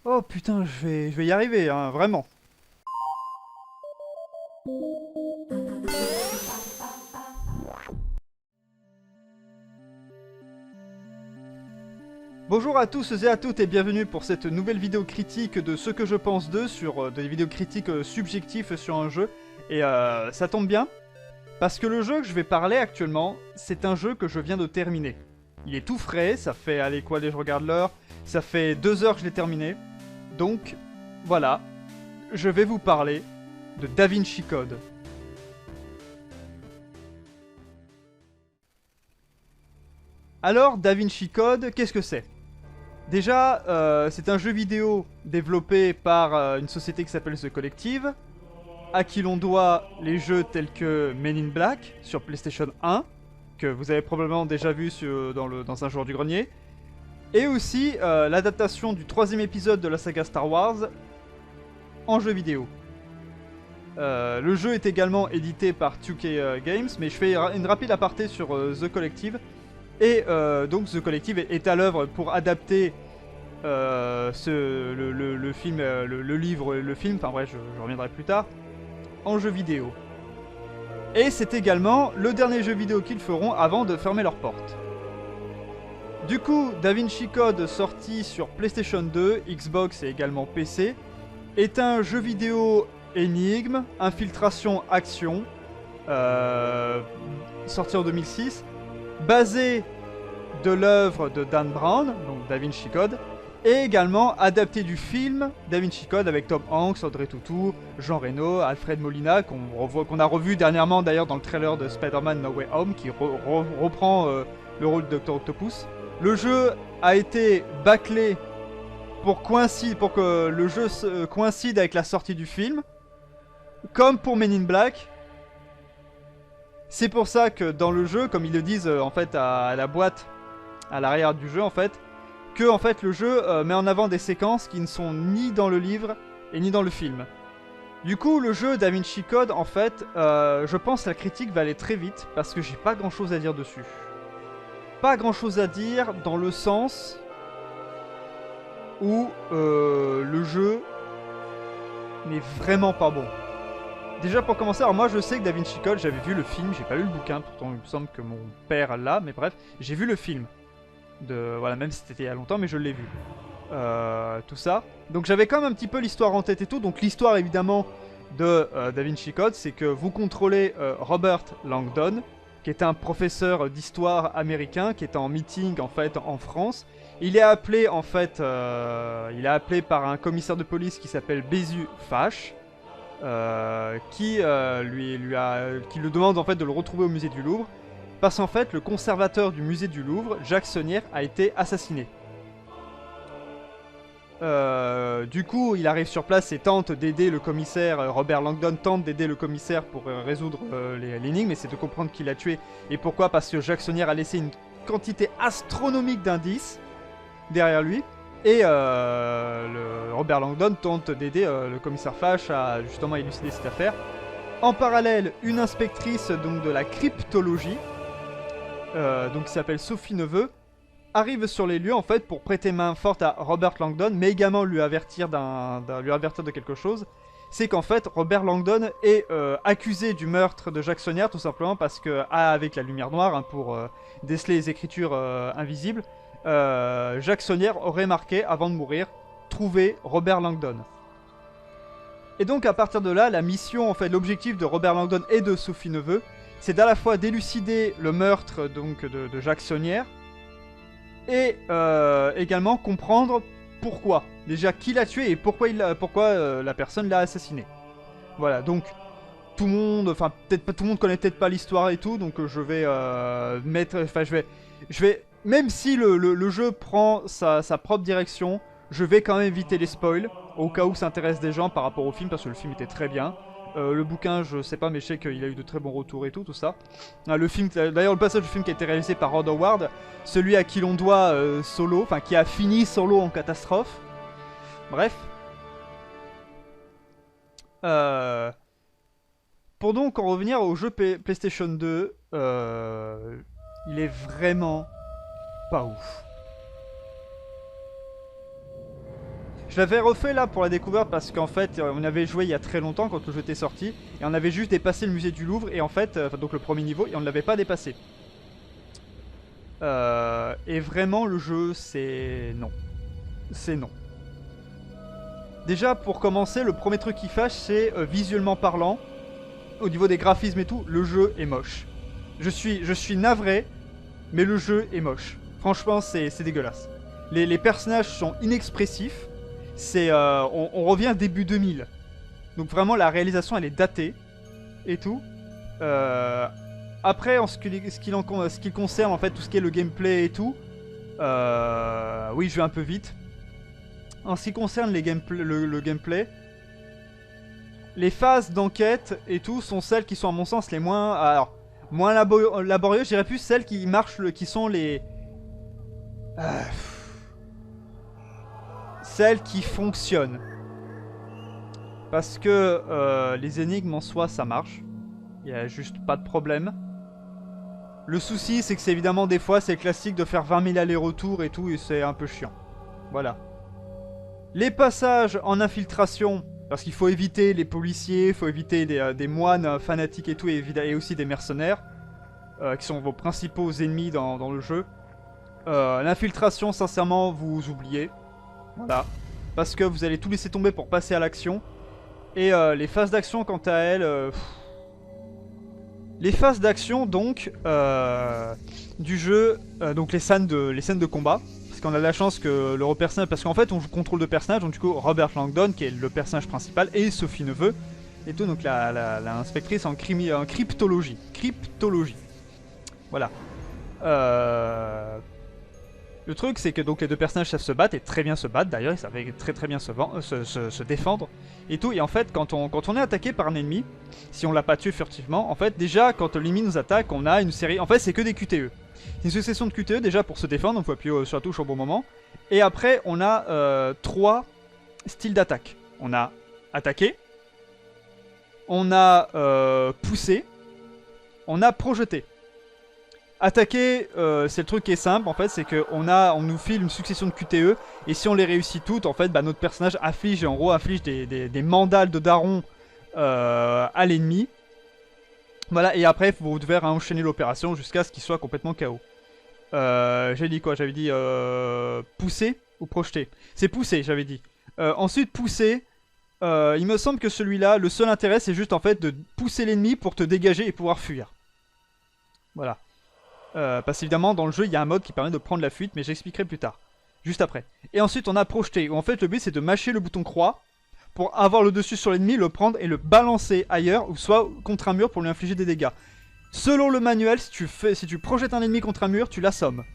Oh putain, je vais y arriver, hein, vraiment. Bonjour à tous et à toutes et bienvenue pour cette nouvelle vidéo critique de ce que je pense d'eux sur des vidéos critiques subjectives sur un jeu. Et ça tombe bien, parce que le jeu que je vais parler actuellement, c'est un jeu que je viens de terminer. Il est tout frais, ça fait, allez quoi, je regarde l'heure, ça fait 2 heures que je l'ai terminé. Donc, voilà, je vais vous parler de DaVinci Code. Alors, DaVinci Code, qu'est-ce que c'est? Déjà, c'est un jeu vidéo développé par une société qui s'appelle The Collective, à qui l'on doit les jeux tels que Men in Black sur PlayStation 1, que vous avez probablement déjà vu dans un joueur du grenier, et aussi l'adaptation du 3ème épisode de la saga Star Wars en jeu vidéo. Le jeu est également édité par 2K Games, mais je fais une rapide aparté sur The Collective. Et donc The Collective est à l'œuvre pour adapter le film, le livre, le film, enfin bref, je reviendrai plus tard, en jeu vidéo. Et c'est également le dernier jeu vidéo qu'ils feront avant de fermer leurs portes. Du coup, DaVinci Code, sorti sur PlayStation 2, Xbox et également PC, est un jeu vidéo énigme, infiltration, action, sorti en 2006, basé de l'œuvre de Dan Brown, donc DaVinci Code, et également adapté du film DaVinci Code avec Tom Hanks, Audrey Tautou, Jean Reno, Alfred Molina, qu'on a revu dernièrement d'ailleurs dans le trailer de Spider-Man No Way Home, qui reprend le rôle de Dr. Octopus. Le jeu a été bâclé pour que le jeu coïncide avec la sortie du film, comme pour Men in Black. C'est pour ça que dans le jeu, comme ils le disent en fait à la boîte, à l'arrière du jeu en fait, que en fait le jeu met en avant des séquences qui ne sont ni dans le livre et ni dans le film. Du coup, le jeu DaVinci Code, en fait, je pense que la critique va aller très vite parce que j'ai pas grand chose à dire dessus. Pas grand chose à dire dans le sens où le jeu n'est vraiment pas bon. Déjà pour commencer, alors moi je sais que DaVinci Code, j'avais vu le film, j'ai pas lu le bouquin, pourtant il me semble que mon père l'a, mais bref, j'ai vu le film. Voilà, même si c'était il y a longtemps, mais je l'ai vu. Tout ça. Donc j'avais quand même un petit peu l'histoire en tête et tout. Donc l'histoire évidemment de DaVinci Code, c'est que vous contrôlez Robert Langdon, qui est un professeur d'histoire américain, qui est en meeting en fait en France. Il est appelé en fait, par un commissaire de police qui s'appelle Bézu Fache, qui le demande en fait de le retrouver au musée du Louvre. Parce qu'en fait, le conservateur du musée du Louvre, Jacques Sonnière, a été assassiné. Du coup, il arrive sur place et tente d'aider le commissaire. Robert Langdon tente d'aider le commissaire pour résoudre l'énigme, et c'est de comprendre qui l'a tué. Et pourquoi? Parce que Jacques Sonnière a laissé une quantité astronomique d'indices derrière lui. Et Robert Langdon tente d'aider le commissaire Fache à justement élucider cette affaire. En parallèle, une inspectrice donc de la cryptologie, donc qui s'appelle Sophie Neveu, arrive sur les lieux en fait pour prêter main forte à Robert Langdon, mais également lui avertir de quelque chose. C'est qu'en fait Robert Langdon est accusé du meurtre de Jacques Sonnière, tout simplement parce que, avec la lumière noire, hein, pour déceler les écritures invisibles, Jacques Sonnière aurait marqué, avant de mourir, trouver Robert Langdon. Et donc à partir de là, la mission, en fait, l'objectif de Robert Langdon et de Sophie Neveu, c'est à la fois d'élucider le meurtre donc de Jacques Sonnière et également comprendre pourquoi. Déjà qui l'a tué et pourquoi la personne l'a assassiné. Voilà, donc tout le monde, enfin peut-être pas tout le monde connaît peut-être pas l'histoire et tout, donc je vais même si le jeu prend sa propre direction, je vais quand même éviter les spoils au cas où ça intéresse des gens par rapport au film parce que le film était très bien. Le bouquin, je sais pas, mais je sais qu'il a eu de très bons retours et tout ça. Le film, d'ailleurs, le passage du film qui a été réalisé par Rod Howard, celui à qui l'on doit Solo, enfin qui a fini Solo en catastrophe. Bref. Pour donc en revenir au jeu PlayStation 2, il est vraiment pas ouf. Je l'avais refait là pour la découverte parce qu'en fait on avait joué il y a très longtemps quand le jeu était sorti. Et on avait juste dépassé le musée du Louvre et en fait, donc le premier niveau, et on ne l'avait pas dépassé. Et vraiment le jeu c'est non. C'est non. Déjà pour commencer, le premier truc qui fâche c'est visuellement parlant, au niveau des graphismes et tout, le jeu est moche. Je suis navré, mais le jeu est moche. Franchement c'est dégueulasse. Les personnages sont inexpressifs. On revient début 2000. Donc vraiment la réalisation elle est datée et tout. Après en ce qui concerne en fait tout ce qui est le gameplay et tout, oui je vais un peu vite. En ce qui concerne le gameplay, les phases d'enquête et tout sont celles qui sont à mon sens les moins laborieuses. Je dirais plus celles qui marchent, qui sont les celles qui fonctionnent. Parce que les énigmes en soi ça marche. Il n'y a juste pas de problème. Le souci c'est que c'est évidemment des fois c'est classique de faire 20 000 allers-retours et tout et c'est un peu chiant. Voilà. Les passages en infiltration, parce qu'il faut éviter les policiers, il faut éviter des moines fanatiques et tout et aussi des mercenaires. Qui sont vos principaux ennemis dans le jeu. L'infiltration sincèrement vous oubliez. Voilà. Parce que vous allez tout laisser tomber pour passer à l'action. Et les phases d'action quant à elles... Les phases d'action donc du jeu, donc les scènes de combat. Parce qu'on a la chance que le personnage... Parce qu'en fait on joue contrôle de personnage, donc du coup Robert Langdon qui est le personnage principal et Sophie Neveu. Et tout, donc la inspectrice en cryptologie. Cryptologie. Voilà. Le truc c'est que donc les deux personnages savent se battre et très bien se battre d'ailleurs, ils savaient très bien se défendre et tout. Et en fait quand on est attaqué par un ennemi, si on l'a pas tué furtivement, en fait déjà quand l'ennemi nous attaque on a une série, en fait c'est que des QTE. C'est une succession de QTE déjà pour se défendre, donc il faut appuyer sur la touche au bon moment. Et après on a 3 styles d'attaque. On a attaqué, on a poussé, on a projeté. Attaquer, c'est le truc qui est simple en fait, c'est qu'on nous file une succession de QTE et si on les réussit toutes, en fait, bah, notre personnage inflige des mandales de daron à l'ennemi. Voilà, et après vous devez enchaîner l'opération jusqu'à ce qu'il soit complètement KO. J'ai dit quoi? J'avais dit pousser ou projeter. C'est pousser, j'avais dit. Ensuite pousser. Il me semble que celui-là, le seul intérêt, c'est juste en fait de pousser l'ennemi pour te dégager et pouvoir fuir. Voilà. Parce qu'évidemment dans le jeu il y a un mode qui permet de prendre la fuite, mais j'expliquerai plus tard, juste après. Et ensuite on a projeté, où en fait le but c'est de mâcher le bouton croix pour avoir le dessus sur l'ennemi, le prendre et le balancer ailleurs, ou soit contre un mur pour lui infliger des dégâts. Selon le manuel, si tu projettes un ennemi contre un mur, tu l'assommes.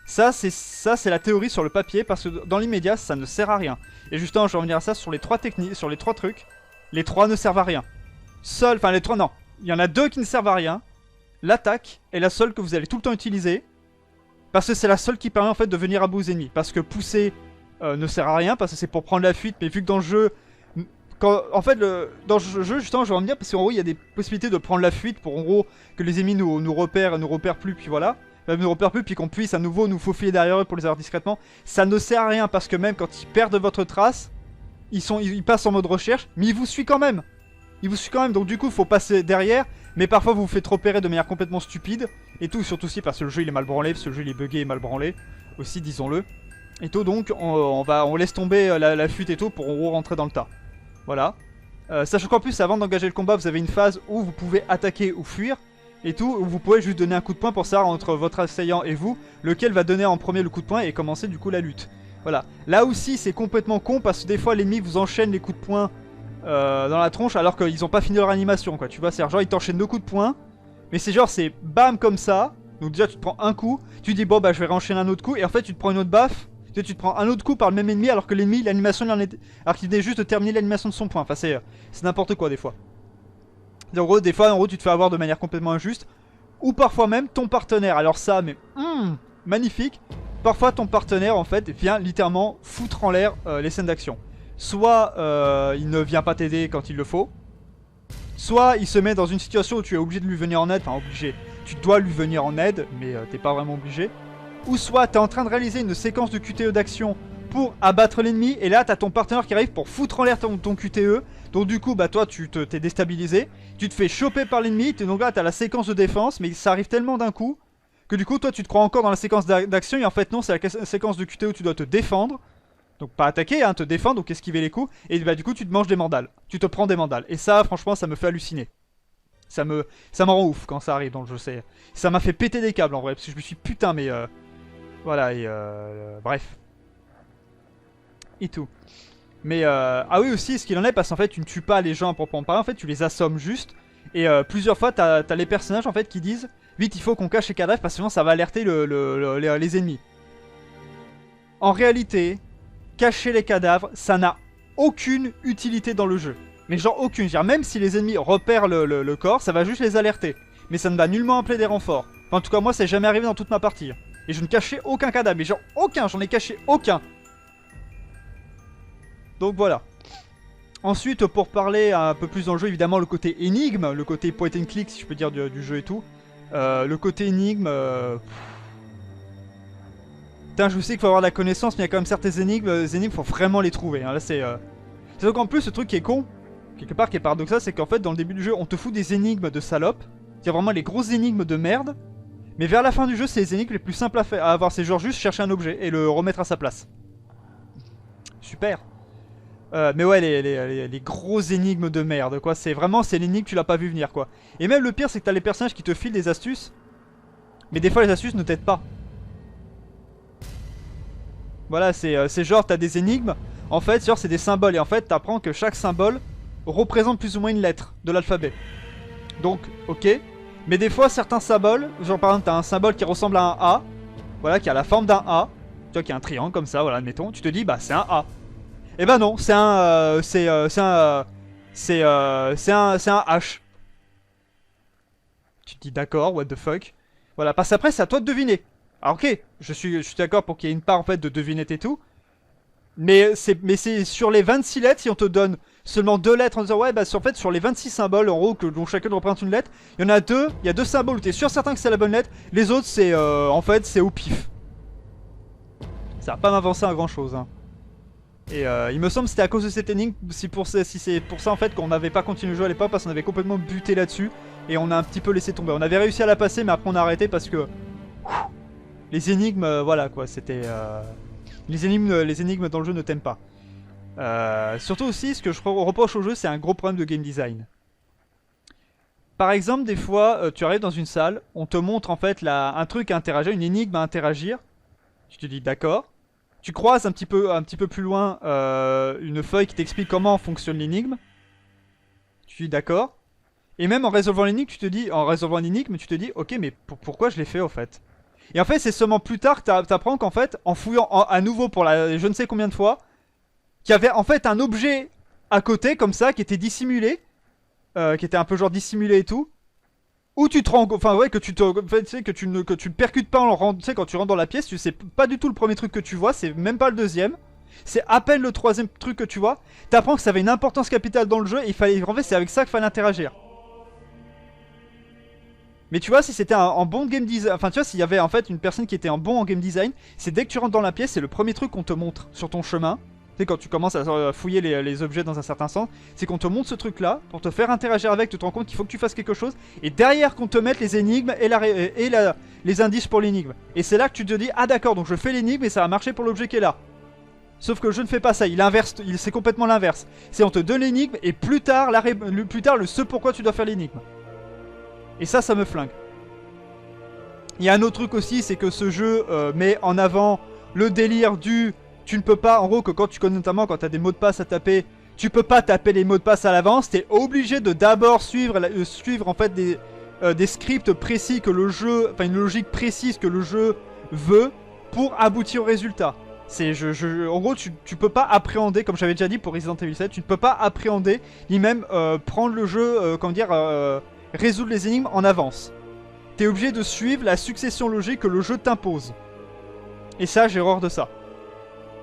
Ça c'est la théorie sur le papier, parce que dans l'immédiat ça ne sert à rien. Et justement je vais revenir à ça sur les 3 techniques, sur les 3 trucs. Les 3 ne servent à rien. Enfin les 3 non, il y en a 2 qui ne servent à rien. L'attaque est la seule que vous allez tout le temps utiliser. Parce que c'est la seule qui permet en fait de venir à bout aux ennemis. Parce que pousser ne sert à rien, parce que c'est pour prendre la fuite. Mais vu que dans le jeu... en fait, dans le jeu, justement, je vais en dire, parce qu'en gros, il y a des possibilités de prendre la fuite pour en gros que les ennemis nous repèrent plus, puis voilà. Nous repèrent plus, puis qu'on puisse à nouveau nous faufiler derrière eux pour les avoir discrètement. Ça ne sert à rien, parce que même quand ils perdent votre trace, ils passent en mode recherche, mais ils vous suivent quand même. Ils vous suivent quand même, donc du coup, il faut passer derrière. Mais parfois vous vous faites repérer de manière complètement stupide. Et tout, surtout aussi parce que le jeu il est mal branlé, parce que le jeu il est buggé et mal branlé. Aussi, disons-le. Et tout, donc on laisse tomber la fuite et tout pour rentrer dans le tas. Voilà. Sachant qu'en plus, avant d'engager le combat, vous avez une phase où vous pouvez attaquer ou fuir. Et tout, où vous pouvez juste donner un coup de poing pour savoir entre votre assaillant et vous, lequel va donner en premier le coup de poing et commencer du coup la lutte. Voilà. Là aussi, c'est complètement con parce que des fois l'ennemi vous enchaîne les coups de poing dans la tronche alors qu'ils ont pas fini leur animation quoi, tu vois, c'est genre ils t'enchaînent 2 coups de poing, mais c'est genre c'est bam comme ça, donc déjà tu te prends un coup, tu dis bon bah je vais réenchaîner un autre coup, et en fait tu te prends une autre baffe, tu te prends un autre coup par le même ennemi alors que l'ennemi l'animation alors qu'il venait juste de terminer l'animation de son point, enfin c'est n'importe quoi des fois. En gros des fois tu te fais avoir de manière complètement injuste, ou parfois même ton partenaire, alors ça mais magnifique, parfois ton partenaire en fait vient littéralement foutre en l'air les scènes d'action. Soit il ne vient pas t'aider quand il le faut, soit il se met dans une situation où tu es obligé de lui venir en aide, enfin obligé, tu dois lui venir en aide, mais t'es pas vraiment obligé. Ou soit t'es en train de réaliser une séquence de QTE d'action pour abattre l'ennemi. Et là, t'as ton partenaire qui arrive pour foutre en l'air ton QTE. Donc du coup, bah toi, t'es déstabilisé. Tu te fais choper par l'ennemi. Donc là, t'as la séquence de défense. Mais ça arrive tellement d'un coup que du coup, toi, tu te crois encore dans la séquence d'action. Et en fait, non, c'est la séquence de QTE où tu dois te défendre. Donc pas attaquer, hein, te défendre, donc esquiver les coups. Et bah du coup, tu te manges des mandales. Tu te prends des mandales. Et ça, franchement, ça me fait halluciner. Ça me rend ouf quand ça arrive dans le jeu. Ça m'a fait péter des câbles en vrai. Parce que je me suis putain, mais... voilà, et bref. Et tout. Mais ah oui aussi, ce qu'il en est, parce qu'en fait tu ne tues pas les gens à proprement parler, en fait tu les assommes juste. Et plusieurs fois t'as les personnages en fait qui disent vite il faut qu'on cache les cadavres parce que sinon ça va alerter les ennemis. En réalité, cacher les cadavres, ça n'a aucune utilité dans le jeu. Mais genre aucune, genre, même si les ennemis repèrent le corps, ça va juste les alerter. Mais ça ne va nullement appeler des renforts. Enfin, en tout cas moi c'est jamais arrivé dans toute ma partie. Et je ne cachais aucun cadavre, mais genre aucun, j'en ai caché aucun. Donc voilà. Ensuite, pour parler un peu plus dans le jeu, évidemment le côté énigme, le côté point and click si je peux dire du jeu et tout. Le côté énigme... Putain, je sais qu'il faut avoir de la connaissance, mais il y a quand même certaines énigmes, faut vraiment les trouver. Hein. Là c'est... C'est donc en plus, ce truc qui est con, quelque part qui est paradoxal, c'est qu'en fait dans le début du jeu, on te fout des énigmes de salope. C'est vraiment les grosses énigmes de merde. Mais vers la fin du jeu, c'est les énigmes les plus simples à avoir. C'est genre juste chercher un objet et le remettre à sa place. Super. Mais ouais, les grosses énigmes de merde, quoi. C'est vraiment, c'est l'énigme, tu l'as pas vu venir, quoi. Et même le pire, c'est que t'as les personnages qui te filent des astuces. Mais des fois, les astuces ne t'aident pas. Voilà, c'est genre, t'as des énigmes. En fait, genre, c'est des symboles. Et en fait, t'apprends que chaque symbole représente plus ou moins une lettre de l'alphabet. Donc, ok. Mais des fois, certains symboles, genre par exemple, t'as un symbole qui ressemble à un A. Voilà, qui a la forme d'un A. Tu vois, qui a un triangle comme ça, voilà, admettons. Tu te dis, bah, c'est un A. Eh ben non, c'est un H. Tu te dis d'accord, what the fuck. Voilà, parce qu'après c'est à toi de deviner. Alors ok, je suis d'accord pour qu'il y ait une part en fait de devinette et tout. Mais c'est sur les 26 lettres, si on te donne seulement 2 lettres en disant ouais bah en fait sur les 26 symboles en gros dont chacun représente une lettre, il y en a deux, il y a 2 symboles où t'es sûr certain que c'est la bonne lettre, les autres c'est en fait c'est au pif. Ça va pas m'avancer à grand chose hein. Et il me semble que c'était à cause de cette énigme, si c'est pour ça en fait qu'on n'avait pas continué le jeu à l'époque parce qu'on avait complètement buté là-dessus et on a un petit peu laissé tomber. On avait réussi à la passer mais après on a arrêté parce que les énigmes, voilà quoi, c'était les énigmes dans le jeu ne t'aiment pas. Surtout aussi, ce que je reproche au jeu, c'est un gros problème de game design. Par exemple, des fois, tu arrives dans une salle, on te montre en fait un truc à interagir, une énigme à interagir. Tu te dis d'accord. Tu croises un petit peu plus loin une feuille qui t'explique comment fonctionne l'énigme. Tu te dis d'accord. Et même en résolvant l'énigme, tu te dis, ok, mais pourquoi je l'ai fait au fait? Et en fait, c'est seulement plus tard que t'apprends qu'en fait, en fouillant à nouveau pour la je ne sais combien de fois, qu'il y avait en fait un objet à côté comme ça qui était dissimulé, qui était un peu genre dissimulé et tout. Où tu te rends, enfin ouais, que tu sais que tu ne percutes pas en rentrant, tu sais quand tu rentres dans la pièce, tu sais pas du tout le premier truc que tu vois, c'est même pas le deuxième, c'est à peine le troisième truc que tu vois. T'apprends que ça avait une importance capitale dans le jeu et en fait c'est avec ça qu'il fallait interagir. Mais tu vois, si c'était en bon game design, enfin tu vois, s'il y avait en fait une personne qui était en bon en game design, c'est dès que tu rentres dans la pièce, c'est le premier truc qu'on te montre sur ton chemin. Tu sais, quand tu commences à fouiller les objets dans un certain sens, c'est qu'on te montre ce truc là, pour te faire interagir avec, tu te rends compte qu'il faut que tu fasses quelque chose, et derrière qu'on te mette les énigmes et les indices pour l'énigme. Et c'est là que tu te dis, ah d'accord, donc je fais l'énigme et ça va marcher pour l'objet qui est là. Sauf que je ne fais pas ça, c'est complètement l'inverse. C'est on te donne l'énigme et plus tard, le ce pourquoi tu dois faire l'énigme. Et ça me flingue. Il y a un autre truc aussi, c'est que ce jeu met en avant le délire du... Tu ne peux pas, en gros, que quand tu connais notamment quand tu as des mots de passe à taper, tu peux pas taper les mots de passe à l'avance, t'es obligé de d'abord suivre en fait des scripts précis que le jeu, enfin une logique précise que le jeu veut pour aboutir au résultat. C'est, en gros, tu peux pas appréhender, comme j'avais déjà dit pour Resident Evil 7, tu ne peux pas appréhender, ni même prendre le jeu, résoudre les énigmes en avance. T'es obligé de suivre la succession logique que le jeu t'impose. Et ça, j'ai horreur de ça.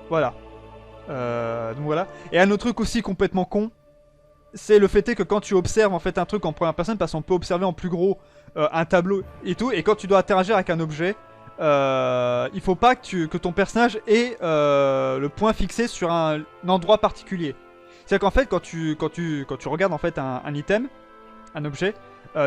Voilà. Donc voilà. Et un autre truc aussi complètement con, c'est le fait est que quand tu observes en fait un truc en première personne, parce qu'on peut observer en plus gros un tableau et tout, et quand tu dois interagir avec un objet, il faut pas que ton personnage ait le point fixé sur un endroit particulier. C'est-à-dire qu'en fait, quand tu regardes en fait un item, un objet,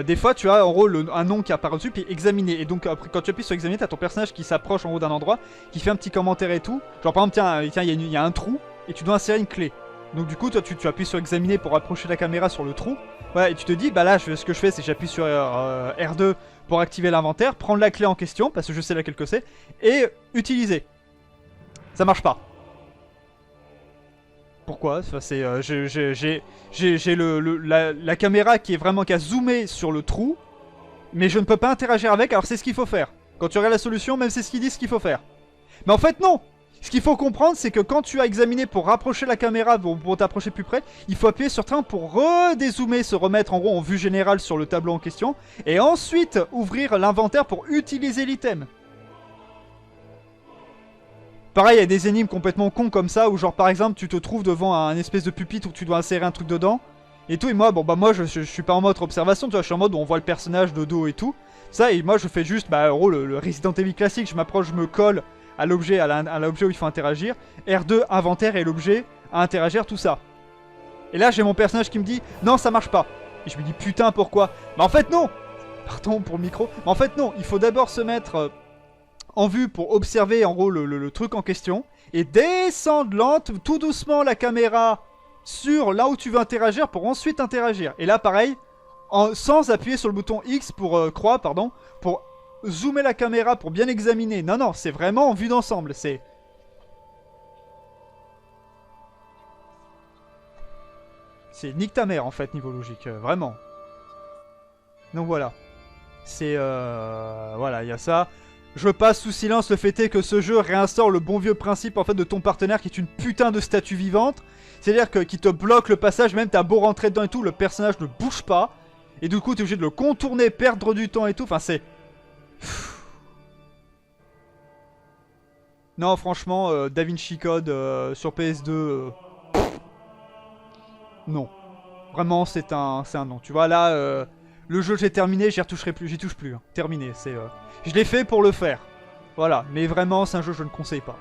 des fois tu as en gros un nom qui apparaît dessus, puis examiner. Et donc après, quand tu appuies sur examiner, t'as ton personnage qui s'approche en haut d'un endroit, qui fait un petit commentaire et tout. Genre par exemple, tiens, il y a un trou, et tu dois insérer une clé. Donc du coup, toi tu appuies sur examiner pour approcher la caméra sur le trou. Ouais, et tu te dis, bah là, ce que je fais, c'est que j'appuie sur R2 pour activer l'inventaire, prendre la clé en question, parce que je sais laquelle que c'est, et utiliser. Ça marche pas. Pourquoi? Enfin, c'est j'ai la caméra qui est vraiment qu'à zoomer sur le trou, mais je ne peux pas interagir avec, alors c'est ce qu'il faut faire. Quand tu regardes la solution, même c'est ce qu'ils disent qu'il faut faire. Mais en fait non. Ce qu'il faut comprendre, c'est que quand tu as examiné pour rapprocher la caméra, pour t'approcher plus près, il faut appuyer sur T1 pour redézoomer, se remettre en gros en vue générale sur le tableau en question, et ensuite ouvrir l'inventaire pour utiliser l'item. Pareil, il y a des énigmes complètement cons comme ça, où genre par exemple tu te trouves devant un espèce de pupitre où tu dois insérer un truc dedans, et tout, et moi, bon bah moi je suis pas en mode observation, tu vois, je suis en mode où on voit le personnage de dos et tout, ça, et moi je fais juste, bah en gros le Resident Evil classique, je m'approche, je me colle à l'objet où il faut interagir, R2, inventaire et l'objet à interagir, tout ça. Et là j'ai mon personnage qui me dit, non ça marche pas, et je me dis putain pourquoi? Mais en fait non. Pardon pour le micro, mais en fait non, il faut d'abord se mettre... en vue pour observer en gros le truc en question et descendre lente, tout doucement la caméra sur là où tu veux interagir pour ensuite interagir. Et là pareil, sans appuyer sur le bouton X pour croix, pardon, pour zoomer la caméra pour bien examiner. Non non, c'est vraiment en vue d'ensemble, c'est nique ta mère en fait niveau logique, vraiment. Donc voilà. C'est voilà, il y a ça. Je passe sous silence le fait est que ce jeu réinstaure le bon vieux principe en fait de ton partenaire qui est une putain de statue vivante. C'est-à-dire qu'il te bloque le passage, même t'as beau rentrer dedans et tout, le personnage ne bouge pas. Et du coup t'es obligé de le contourner, perdre du temps et tout, enfin c'est... Non franchement, DaVinci Code sur PS2... non. Vraiment c'est un non. Tu vois là... le jeu j'ai terminé, j'y retoucherai plus, j'y touche plus. Hein. Terminé, c'est... Je l'ai fait pour le faire. Voilà, mais vraiment c'est un jeu que je ne conseille pas.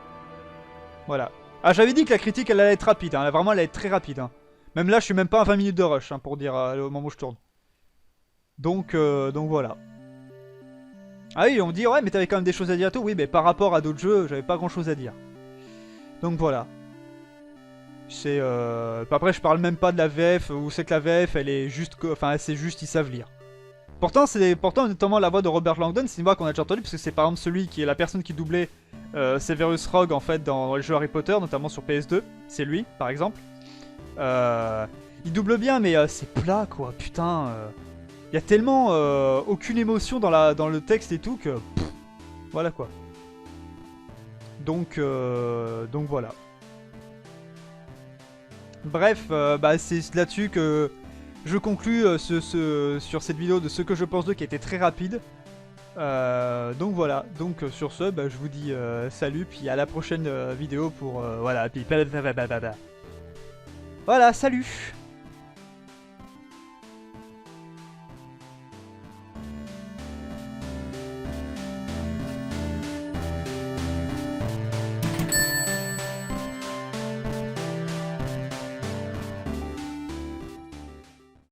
Voilà. Ah j'avais dit que la critique elle allait être rapide, hein. Vraiment elle allait être très rapide. Hein. Même là je suis même pas à 20 minutes de rush hein, pour dire au moment où je tourne. Donc voilà. Ah oui on me dit ouais mais t'avais quand même des choses à dire et tout. Oui mais par rapport à d'autres jeux j'avais pas grand chose à dire. Donc voilà. C'est après je parle même pas de la VF où c'est que la VF elle est juste... Enfin c'est juste ils savent lire. Pourtant notamment la voix de Robert Langdon, c'est une voix qu'on a déjà entendue parce que c'est par exemple celui qui est la personne qui doublait Severus Rogue en fait dans les jeux Harry Potter, notamment sur PS2. C'est lui, par exemple. Il double bien, mais c'est plat quoi. Putain, il y a tellement aucune émotion dans le texte et tout que pff, voilà quoi. Donc voilà. Bref, bah c'est là-dessus que je conclus sur cette vidéo de ce que je pense d'eux qui était très rapide. Donc voilà, donc sur ce, bah, je vous dis salut, puis à la prochaine vidéo pour... voilà, puis... Voilà, salut.